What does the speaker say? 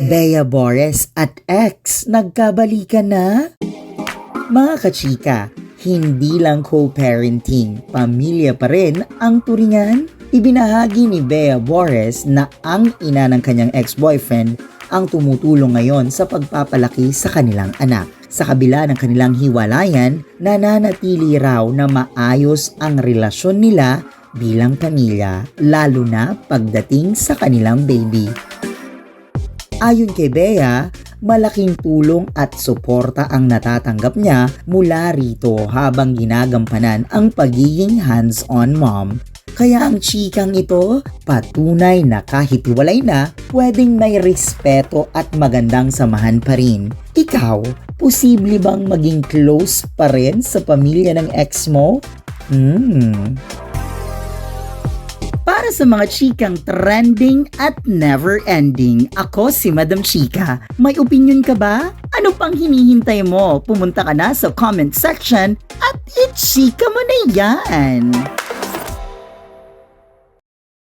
Bea Bores at ex nagkabalikan na? Mga kachika, hindi lang co-parenting, pamilya pa rin ang turingan. Ibinahagi ni Bea Bores na ang ina ng kanyang ex-boyfriend ang tumutulong ngayon sa pagpapalaki sa kanilang anak. Sa kabila ng kanilang hiwalayan, nananatili raw na maayos ang relasyon nila bilang pamilya, lalo na pagdating sa kanilang baby. Ayon kay Bea, malaking tulong at suporta ang natatanggap niya mula rito habang ginagampanan ang pagiging hands-on mom. Kaya ang chikang ito, patunay na kahit hiwalay na, pwedeng may respeto at magandang samahan pa rin. Ikaw, posible bang maging close pa rin sa pamilya ng ex mo? Para sa mga chikang trending at never ending, ako si Madam Chika. May opinion ka ba? Ano pang hinihintay mo? Pumunta ka na sa comment section at i-chika mo na yan!